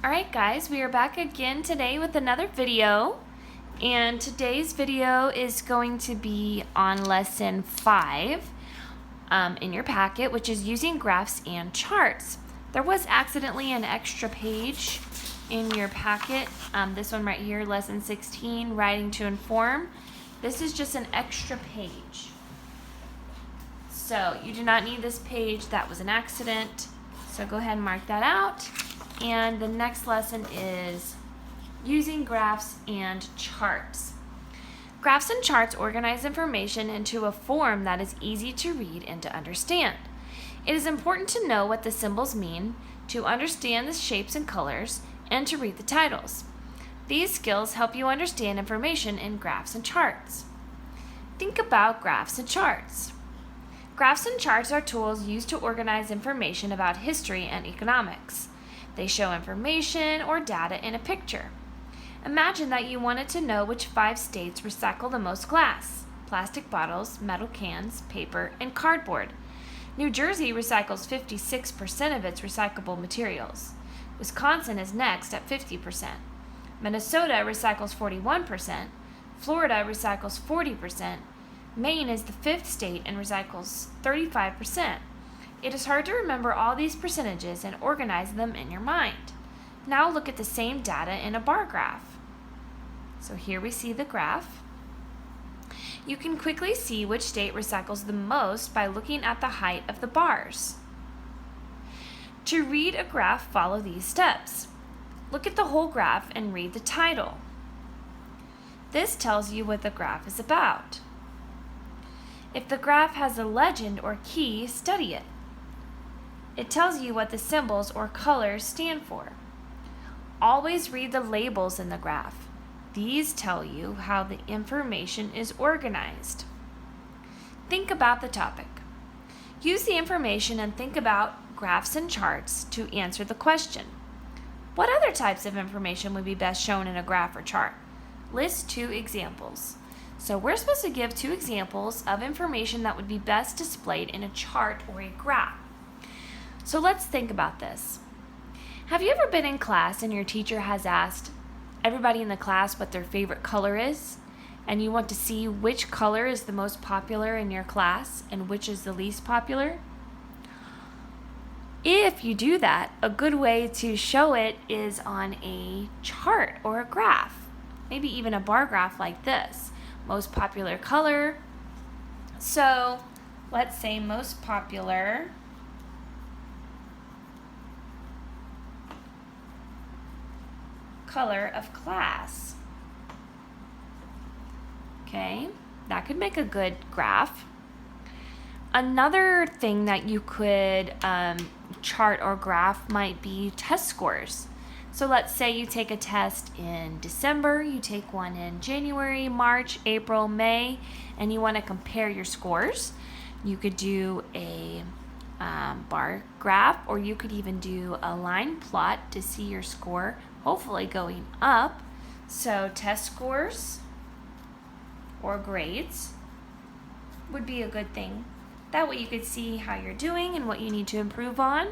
Alright guys, we are back again today with another video, and today's video is going to be on lesson 5 in your packet, which is using graphs and charts. There was accidentally an extra page in your packet, this one right here, lesson 16, writing to inform. This is just an extra page. So you do not need this page, that was an accident. So go ahead and mark that out. And the next lesson is using graphs and charts. Graphs and charts organize information into a form that is easy to read and to understand. It is important to know what the symbols mean, to understand the shapes and colors, and to read the titles. These skills help you understand information in graphs and charts. Think about graphs and charts. Graphs and charts are tools used to organize information about history and economics. They show information or data in a picture. Imagine that you wanted to know which 5 states recycle the most glass: plastic bottles, metal cans, paper, and cardboard. New Jersey recycles 56% of its recyclable materials. Wisconsin is next at 50%. Minnesota recycles 41%. Florida recycles 40%. Maine is the 5th state and recycles 35%. It is hard to remember all these percentages and organize them in your mind. Now look at the same data in a bar graph. So here we see the graph. You can quickly see which state recycles the most by looking at the height of the bars. To read a graph, follow these steps. Look at the whole graph and read the title. This tells you what the graph is about. If the graph has a legend or key, study it. It tells you what the symbols or colors stand for. Always read the labels in the graph. These tell you how the information is organized. Think about the topic. Use the information and think about graphs and charts to answer the question. What other types of information would be best shown in a graph or chart? List 2 examples. So we're supposed to give 2 examples of information that would be best displayed in a chart or a graph. So let's think about this. Have you ever been in class and your teacher has asked everybody in the class what their favorite color is, and you want to see which color is the most popular in your class and which is the least popular? If you do that, a good way to show it is on a chart or a graph, maybe even a bar graph like this. Most popular color. So let's say most popular color of class. Okay, that could make a good graph. Another thing that you could chart or graph might be test scores. So let's say you take a test in December, you take one in January, March, April, May, and you want to compare your scores. You could do a bar graph, or you could even do a line plot to see your score hopefully going up. So test scores or grades would be a good thing. That way you could see how you're doing and what you need to improve on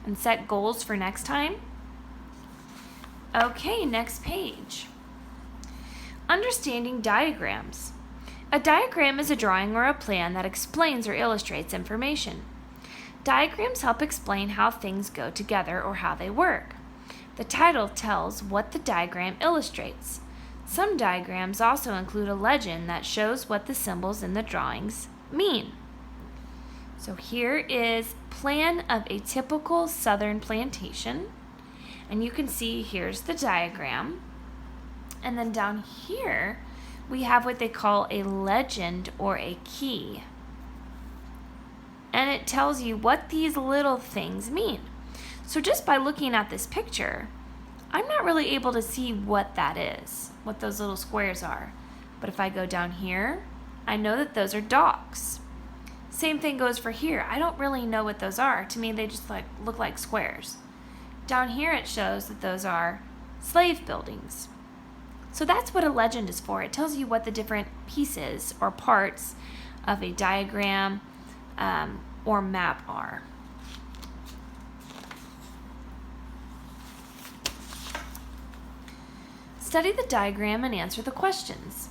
and set goals for next time. Okay, next page. Understanding diagrams. A diagram is a drawing or a plan that explains or illustrates information. Diagrams help explain how things go together or how they work. The title tells what the diagram illustrates. Some diagrams also include a legend that shows what the symbols in the drawings mean. So here is plan of a typical southern plantation. And you can see here's the diagram. And then down here, we have what they call a legend or a key. And it tells you what these little things mean. So just by looking at this picture, I'm not really able to see what that is, what those little squares are. But if I go down here, I know that those are docks. Same thing goes for here. I don't really know what those are. To me, they just look like squares. Down here it shows that those are slave buildings. So that's what a legend is for. It tells you what the different pieces or parts of a diagram or map are. Study the diagram and answer the questions.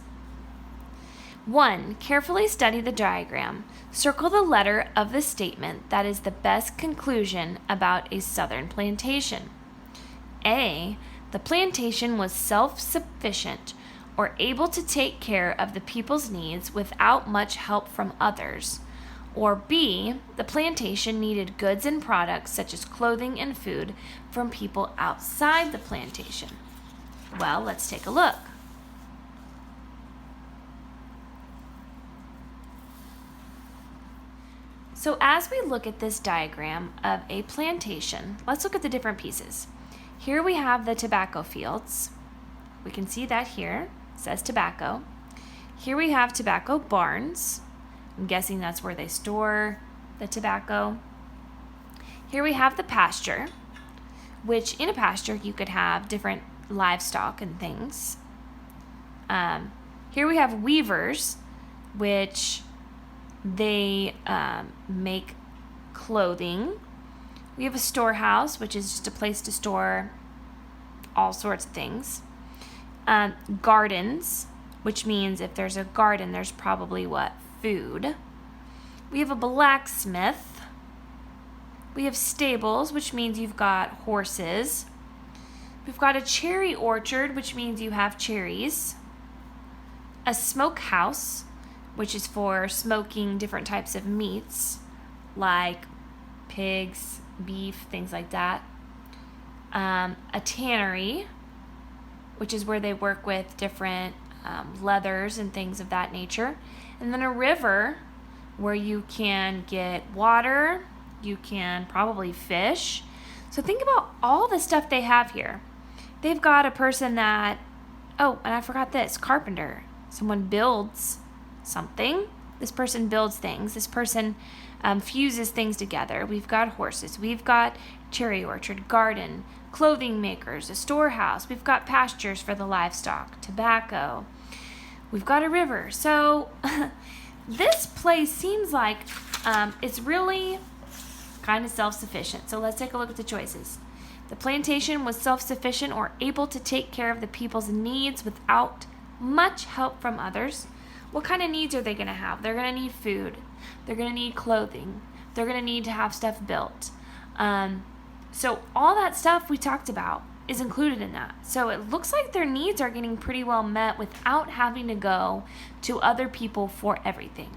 1. Carefully study the diagram. Circle the letter of the statement that is the best conclusion about a southern plantation. A. The plantation was self-sufficient or able to take care of the people's needs without much help from others. Or B. The plantation needed goods and products such as clothing and food from people outside the plantation. Well, let's take a look. So as we look at this diagram of a plantation, let's look at the different pieces. Here we have the tobacco fields. We can see that here. It says tobacco. Here we have tobacco barns. I'm guessing that's where they store the tobacco. Here we have the pasture, which in a pasture you could have different livestock and things. Here we have weavers, which they make clothing. We have a storehouse, which is just a place to store all sorts of things. Gardens, which means if there's a garden, there's probably what? Food. We have a blacksmith. We have stables, which means you've got horses. We've got a cherry orchard, which means you have cherries. A smokehouse, which is for smoking different types of meats, like pigs, beef, things like that. A tannery, which is where they work with different leathers and things of that nature. And then a river, where you can get water, you can probably fish. So think about all the stuff they have here. They've got a person that, oh, and I forgot this, carpenter. Someone builds something. This person builds things. This person fuses things together. We've got horses. We've got cherry orchard, garden, clothing makers, a storehouse. We've got pastures for the livestock, tobacco. We've got a river. So this place seems like it's really kind of self-sufficient. So let's take a look at the choices. The plantation was self-sufficient or able to take care of the people's needs without much help from others. What kind of needs are they going to have? They're going to need food. They're going to need clothing. They're going to need to have stuff built. So all that stuff we talked about is included in that. So it looks like their needs are getting pretty well met without having to go to other people for everything.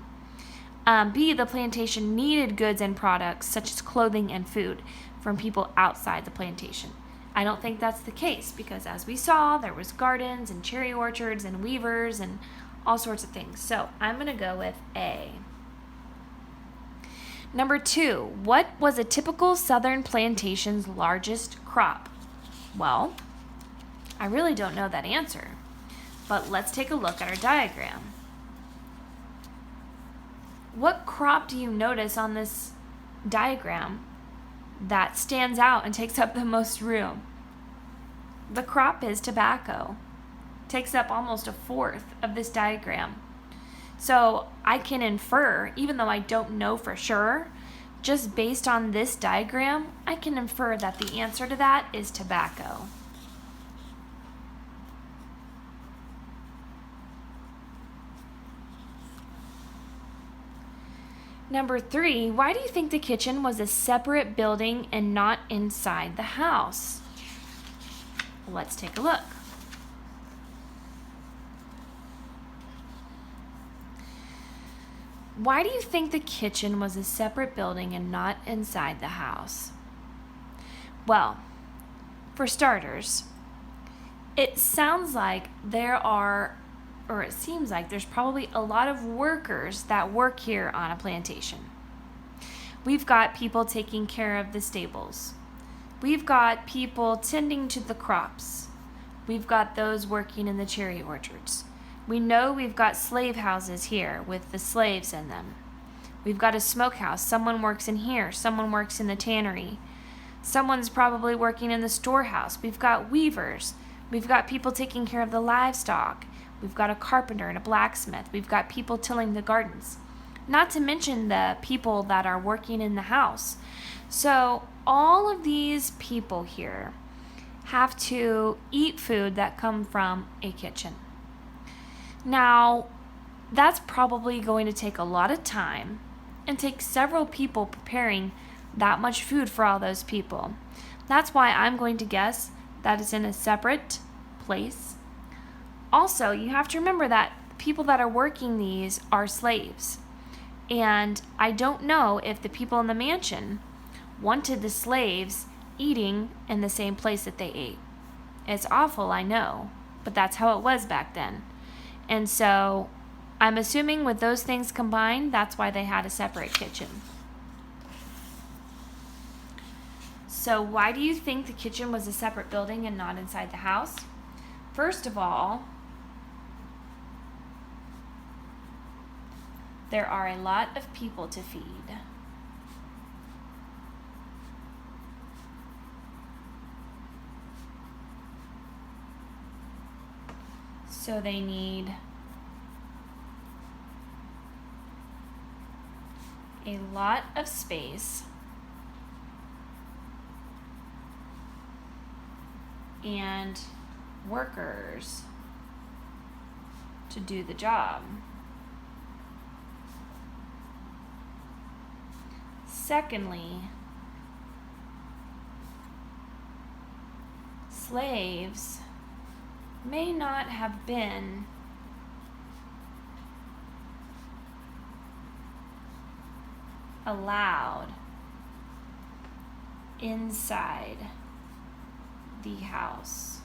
B, the plantation needed goods and products such as clothing and food from people outside the plantation. I don't think that's the case because as we saw, there was gardens and cherry orchards and weavers and all sorts of things. So I'm going to go with A. Number 2, what was a typical southern plantation's largest crop? Well, I really don't know that answer, but let's take a look at our diagram. What crop do you notice on this diagram that stands out and takes up the most room? The crop is tobacco. It takes up almost a fourth of this diagram. So I can infer, even though I don't know for sure, just based on this diagram, I can infer that the answer to that is tobacco. Number 3, why do you think the kitchen was a separate building and not inside the house? Let's take a look. Why do you think the kitchen was a separate building and not inside the house? Well, for starters, it sounds like it seems like there's probably a lot of workers that work here on a plantation. We've got people taking care of the stables. We've got people tending to the crops. We've got those working in the cherry orchards. We know we've got slave houses here with the slaves in them. We've got a smokehouse. Someone works in here. Someone works in the tannery. Someone's probably working in the storehouse. We've got weavers. We've got people taking care of the livestock. We've got a carpenter and a blacksmith. We've got people tilling the gardens. Not to mention the people that are working in the house. So all of these people here have to eat food that come from a kitchen. Now, that's probably going to take a lot of time and take several people preparing that much food for all those people. That's why I'm going to guess that it's in a separate place. Also, you have to remember that people that are working these are slaves. And I don't know if the people in the mansion wanted the slaves eating in the same place that they ate. It's awful, I know, but that's how it was back then. And so I'm assuming with those things combined, that's why they had a separate kitchen. So why do you think the kitchen was a separate building and not inside the house? First of all, there are a lot of people to feed. So they need a lot of space and workers to do the job. Secondly, slaves may not have been allowed inside the house.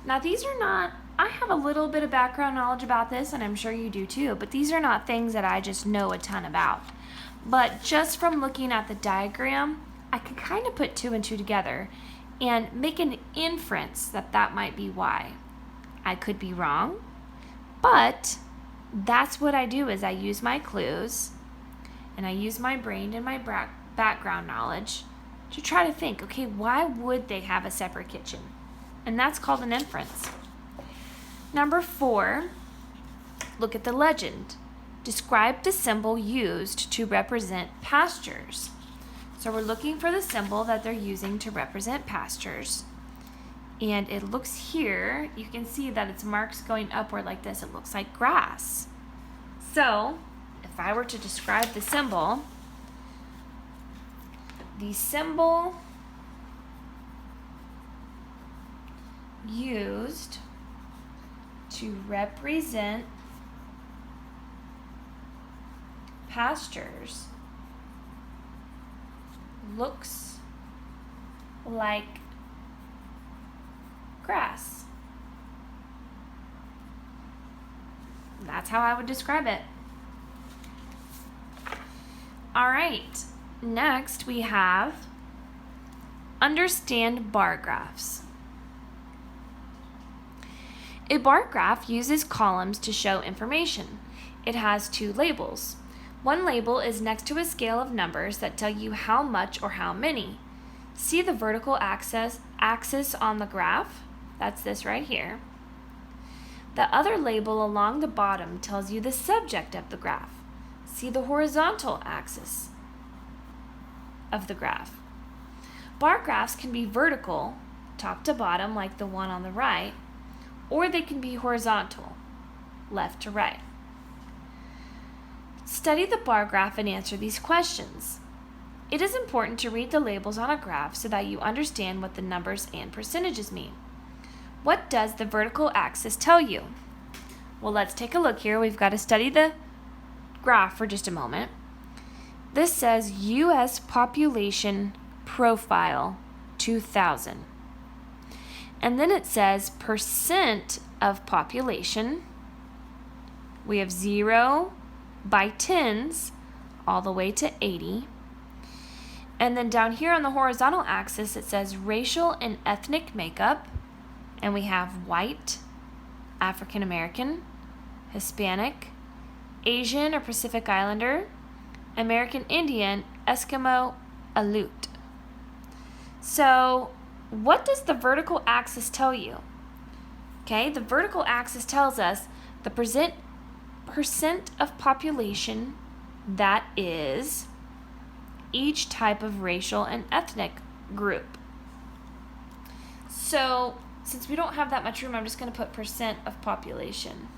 Now these are not, I have a little bit of background knowledge about this, and I'm sure you do too, but these are not things that I just know a ton about. But just from looking at the diagram, I could kind of put 2 and 2 together and make an inference that that might be why. I could be wrong, but that's what I do is I use my clues and I use my brain and my background knowledge to try to think, okay, why would they have a separate kitchen? And that's called an inference. Number 4, look at the legend. Describe the symbol used to represent pastures. So we're looking for the symbol that they're using to represent pastures. And it looks here, you can see that its marks going upward like this. It looks like grass. So if I were to describe the symbol used to represent pastures looks like grass. That's how I would describe it. All right, next we have understand bar graphs. A bar graph uses columns to show information. It has 2 labels. One label is next to a scale of numbers that tell you how much or how many. See the vertical axis on the graph? That's this right here. The other label along the bottom tells you the subject of the graph. See the horizontal axis of the graph. Bar graphs can be vertical, top to bottom like the one on the right, or they can be horizontal, left to right. Study the bar graph and answer these questions. It is important to read the labels on a graph so that you understand what the numbers and percentages mean. What does the vertical axis tell you? Well, let's take a look here. We've got to study the graph for just a moment. This says U.S. population profile 2000. And then it says percent of population. We have 0 by tens all the way to 80. And then down here on the horizontal axis it says racial and ethnic makeup, and we have white, African American, Hispanic, Asian or Pacific Islander, American Indian, Eskimo, Aleut. So what does the vertical axis tell you? Okay, the vertical axis tells us the percent of population that is each type of racial and ethnic group. So since we don't have that much room, I'm just going to put percent of population.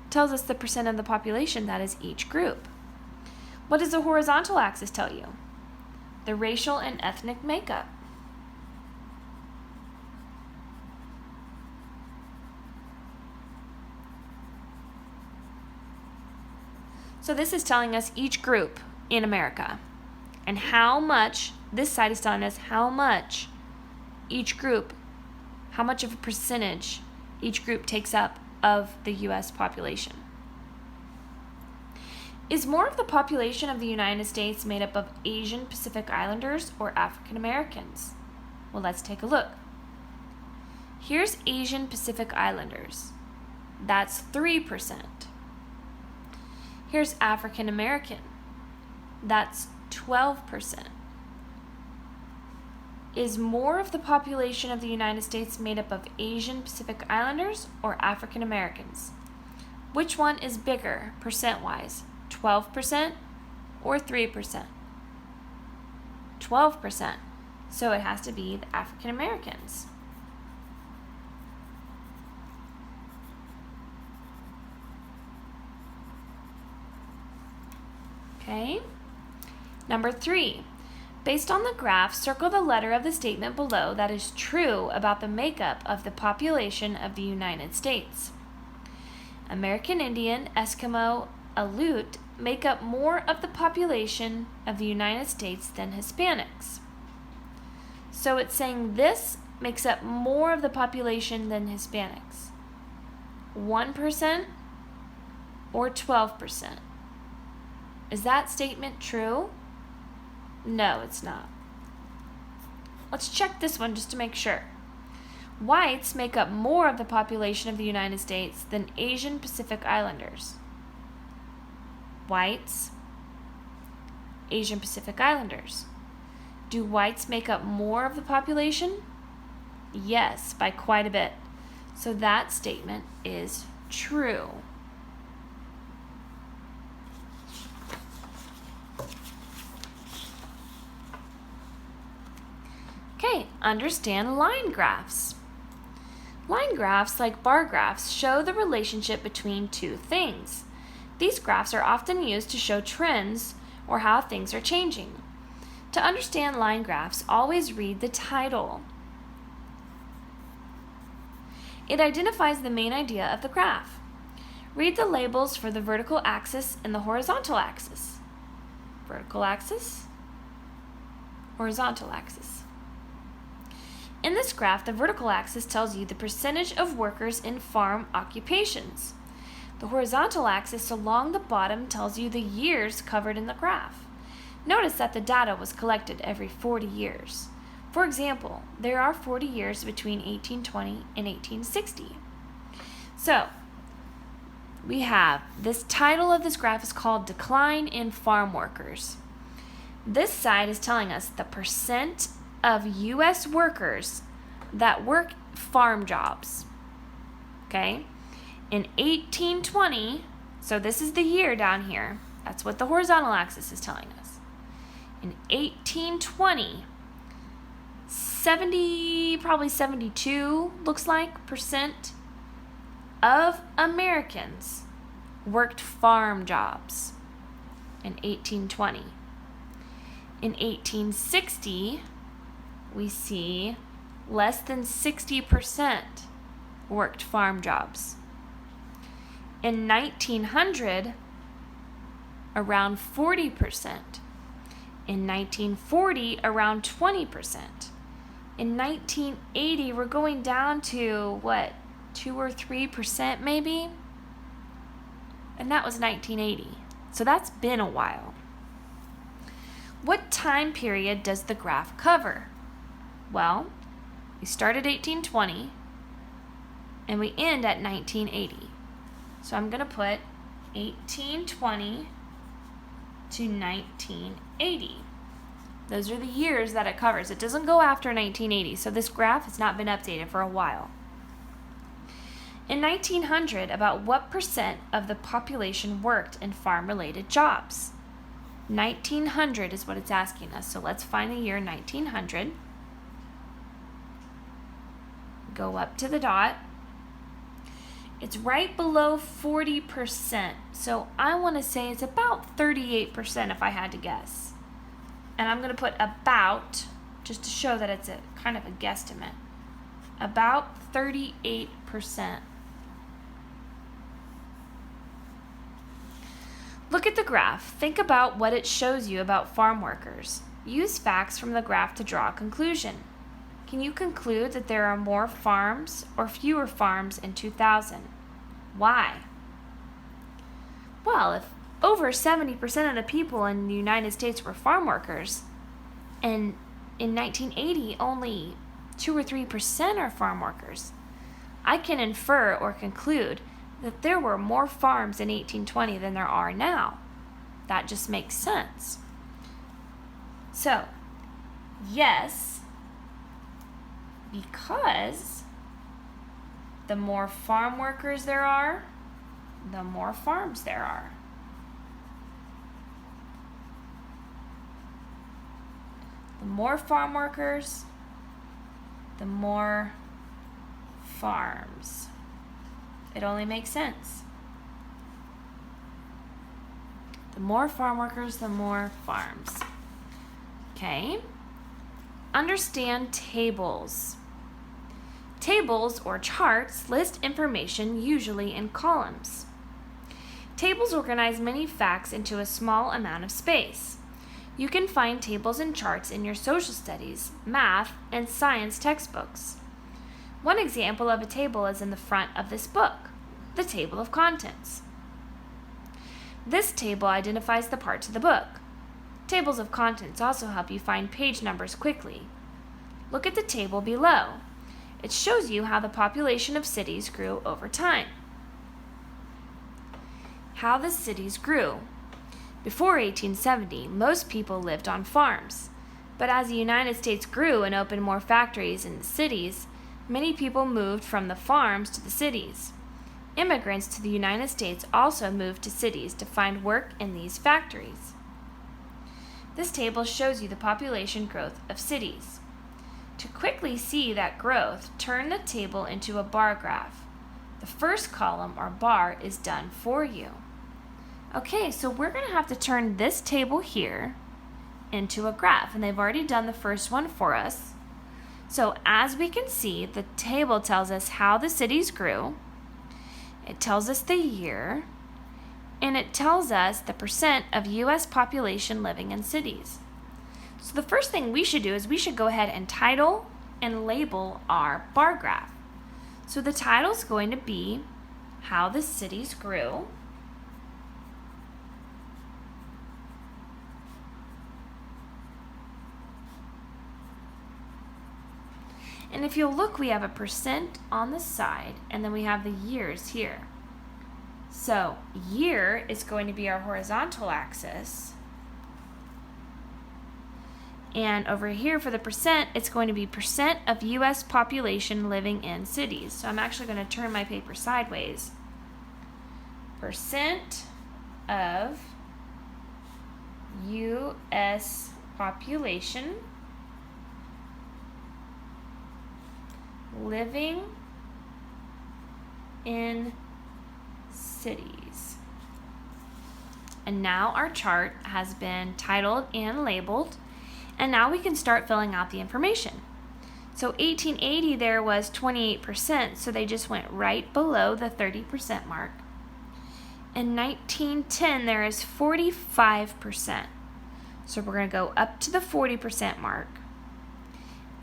Tells us the percent of the population that is each group. What does the horizontal axis tell you? The racial and ethnic makeup. So this is telling us each group in America and how much, this side is telling us how much each group, how much of a percentage each group takes up of the U.S. population. Is more of the population of the United States made up of Asian Pacific Islanders or African Americans? Well, let's take a look. Here's Asian Pacific Islanders. That's 3%. Here's African American. That's 12%. Is more of the population of the United States made up of Asian Pacific Islanders or African Americans? Which one is bigger percent-wise? 12% or 3%? 12%. So it has to be the African Americans. Okay. Number 3. Based on the graph, circle the letter of the statement below that is true about the makeup of the population of the United States. American Indian, Eskimo, Aleut make up more of the population of the United States than Hispanics. So it's saying this makes up more of the population than Hispanics. 1% or 12%. Is that statement true? No, it's not. Let's check this one just to make sure. Whites make up more of the population of the United States than Asian Pacific Islanders. Whites, Asian Pacific Islanders. Do whites make up more of the population? Yes, by quite a bit. So that statement is true. Okay, understand line graphs. Line graphs, like bar graphs, show the relationship between two things. These graphs are often used to show trends or how things are changing. To understand line graphs, always read the title. It identifies the main idea of the graph. Read the labels for the vertical axis and the horizontal axis. Vertical axis, horizontal axis. In this graph, the vertical axis tells you the percentage of workers in farm occupations. The horizontal axis along the bottom tells you the years covered in the graph. Notice that the data was collected every 40 years. For example, there are 40 years between 1820 and 1860. So, we have this title of this graph is called Decline in Farm Workers. This side is telling us the percent of U.S. workers that work farm jobs. Okay? In 1820, so this is the year down here. That's what the horizontal axis is telling us. In 1820, probably 72 looks like percent of Americans worked farm jobs in 1820. In 1860, we see less than 60% worked farm jobs. In 1900, around 40%. In 1940, around 20%. In 1980, we're going down to, 2 or 3% maybe? And that was 1980. So that's been a while. What time period does the graph cover? Well, we start at 1820 and we end at 1980. So I'm going to put 1820 to 1980. Those are the years that it covers. It doesn't go after 1980, so this graph has not been updated for a while. In 1900, about what percent of the population worked in farm-related jobs? 1900 is what it's asking us. So let's find the year 1900. Go up to the dot. It's right below 40%. So I want to say it's about 38% if I had to guess. And I'm going to put about just to show that it's a kind of a guesstimate. About 38%. Look at the graph. Think about what it shows you about farm workers. Use facts from the graph to draw a conclusion. Can you conclude that there are more farms or fewer farms in 2000? Why? Well, if over 70% of the people in the United States were farm workers, and in 1980 only 2 or 3% are farm workers, I can infer or conclude that there were more farms in 1820 than there are now. That just makes sense. So, yes, because the more farm workers there are, the more farms there are. The more farm workers, the more farms. It only makes sense. The more farm workers, the more farms. Okay. Understand tables. Tables or charts list information usually in columns. Tables organize many facts into a small amount of space. You can find tables and charts in your social studies, math, and science textbooks. One example of a table is in the front of this book, the table of contents. This table identifies the parts of the book. Tables of contents also help you find page numbers quickly. Look at the table below. It shows you how the population of cities grew over time. How the cities grew. Before 1870, most people lived on farms. But as the United States grew and opened more factories in the cities, many people moved from the farms to the cities. Immigrants to the United States also moved to cities to find work in these factories. This table shows you the population growth of cities. To quickly see that growth, turn the table into a bar graph. The first column or bar is done for you. Okay, so we're going to have to turn this table here into a graph, and they've already done the first one for us. So as we can see, the table tells us how the cities grew, it tells us the year, and it tells us the percent of U.S. population living in cities. So the first thing we should do is we should go ahead and title and label our bar graph. So the title is going to be How the Cities Grew. And if you'll look, we have a percent on the side, and then we have the years here. So year is going to be our horizontal axis. And over here for the percent, it's going to be percent of U.S. population living in cities. So I'm actually going to turn my paper sideways. Percent of U.S. population living in cities. And now our chart has been titled and labeled, and now we can start filling out the information. So 1880 there was 28%, so they just went right below the 30% mark. In 1910 there is 45%, so we're going to go up to the 40% mark.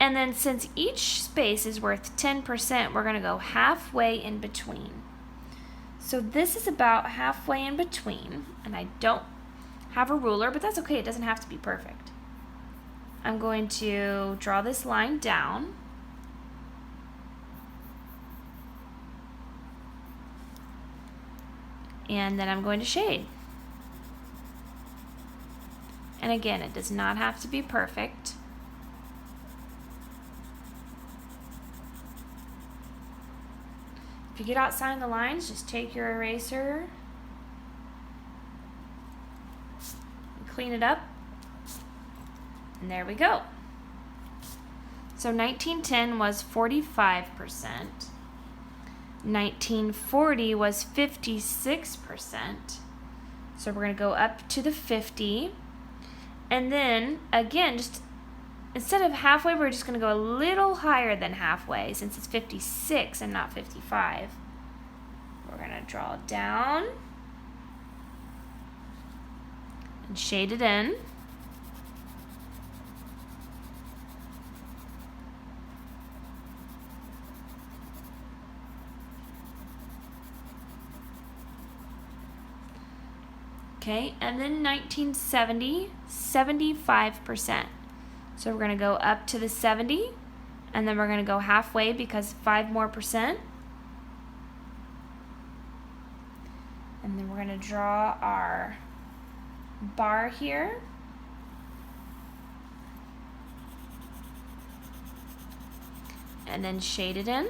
And then since each space is worth 10%, we're going to go halfway in between. So this is about halfway in between, and I don't have a ruler, but that's okay, it doesn't have to be perfect. I'm going to draw this line down. And then I'm going to shade. And again, it does not have to be perfect. If you get outside the lines, just take your eraser and clean it up. And there we go. So 1910 was 45%. 1940 was 56%. So we're going to go up to the 50. And then, again, just instead of halfway, we're just going to go a little higher than halfway since it's 56 and not 55. We're going to draw it down and shade it in. Okay, and then 1970, 75%. So we're going to go up to the 70, and then we're going to go halfway because 5 more percent. And then we're going to draw our bar here. And then shade it in.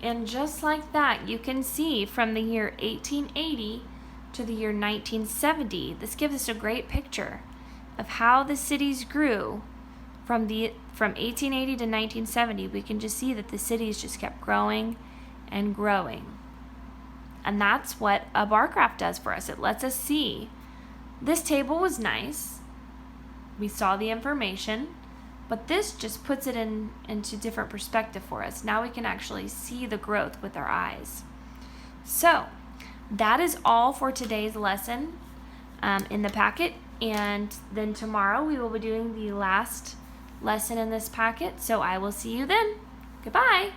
And just like that, you can see from the year 1880 to the year 1970, this gives us a great picture of how the cities grew from 1880 to 1970. We can just see that the cities just kept growing and growing. And that's what a bar graph does for us. It lets us see. This table was nice. We saw the information. But this just puts it into different perspective for us. Now we can actually see the growth with our eyes. So that is all for today's lesson in the packet. And then tomorrow we will be doing the last lesson in this packet. So I will see you then. Goodbye.